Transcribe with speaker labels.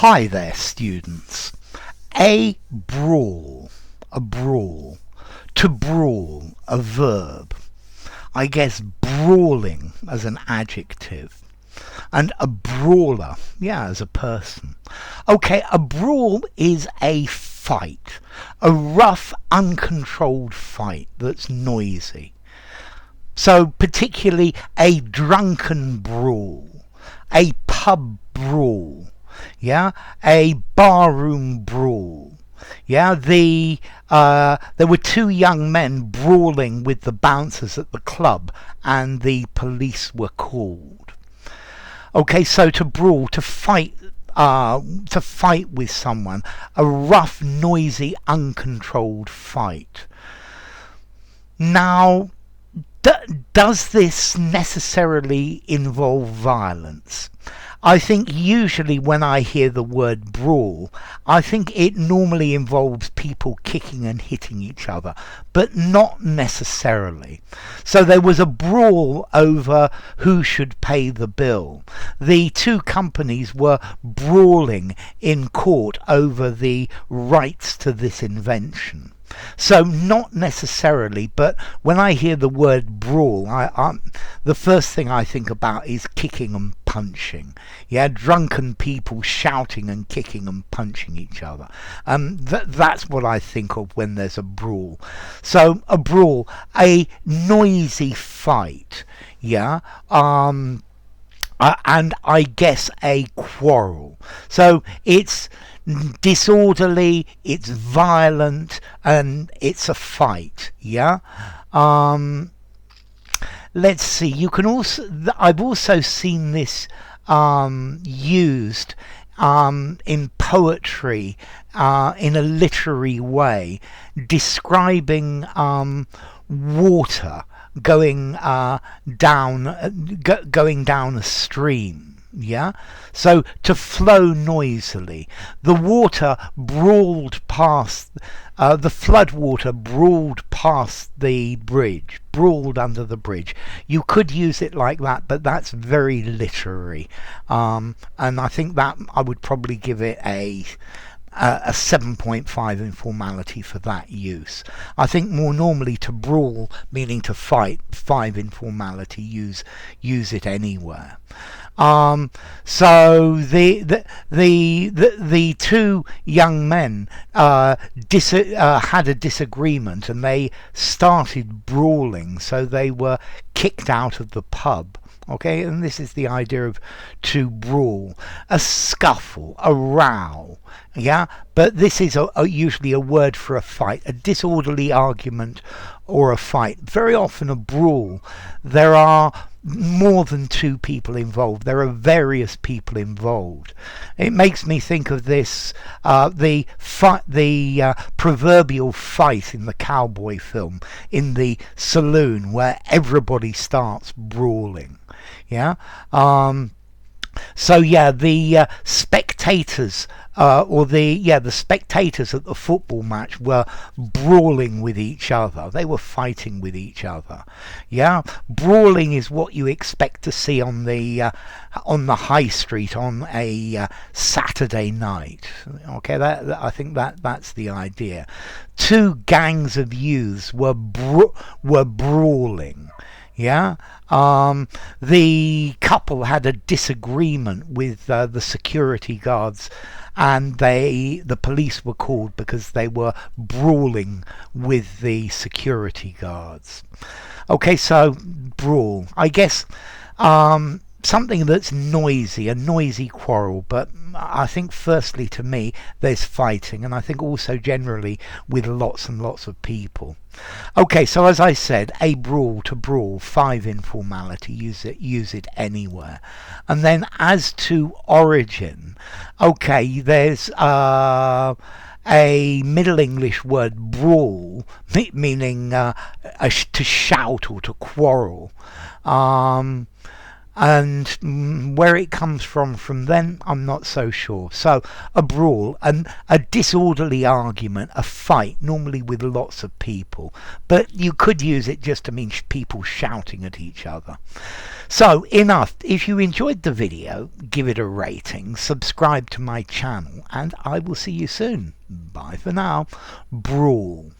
Speaker 1: Hi there, students. A brawl. To brawl, a verb. I guess brawling as an adjective. And a brawler, as a person. Okay, a brawl is a fight. A rough, uncontrolled fight that's noisy. So particularly a drunken brawl, a pub brawl, a barroom brawl. There were two young men brawling with the bouncers at the club, and the police were called. Okay, so to brawl, to fight with someone, a rough, noisy, uncontrolled fight. Now, does this necessarily involve violence? I think usually when I hear the word brawl, I think it normally involves people kicking and hitting each other, but not necessarily. So there was a brawl over who should pay the bill. The two companies were brawling in court over the rights to this invention. So not necessarily, but when I hear the word brawl, the first thing I think about is kicking and punching. Drunken people shouting and kicking and punching each other. That's what I think of when there's a brawl. So a brawl, a noisy fight, and I guess a quarrel. So it's disorderly, it's violent, and it's a fight. Let's see. You can also. I've also seen this used in poetry in a literary way, describing water going down a stream. So to flow noisily, the water brawled past, the flood water brawled past the bridge, brawled under the bridge. You could use it like that, but that's very literary, and I think that I would probably give it a 7.5 informality for that use. I think more normally to brawl, meaning to fight, 5 informality, use it anywhere. So the two young men had a disagreement, and they started brawling, so they were kicked out of the pub. Okay, and this is the idea of to brawl, a scuffle, a row, but this is usually a word for a fight, a disorderly argument or a fight. Very often a brawl, there are more than two people involved. There are various people involved. It makes me think of this, the proverbial fight in the cowboy film in the saloon where everybody starts brawling. The spectators the spectators at the football match were brawling with each other. They were fighting with each other. Brawling is what you expect to see on the high street on a Saturday night. Okay, I think that's the idea. Two gangs of youths were brawling. The couple had a disagreement with the security guards, and the police were called because they were brawling with the security guards. Okay, so brawl, I guess something that's noisy, a noisy quarrel, but I think firstly to me there's fighting, and I think also generally with lots and lots of people. Okay, so as I said, a brawl, to brawl, 5 informality, use it anywhere. And then as to origin, okay, there's a Middle English word brawl, meaning to shout or to quarrel. And where it comes from then, I'm not so sure. So a brawl, a disorderly argument, a fight, normally with lots of people. But you could use it just to mean people shouting at each other. So enough. If you enjoyed the video, give it a rating, subscribe to my channel, and I will see you soon. Bye for now. Brawl.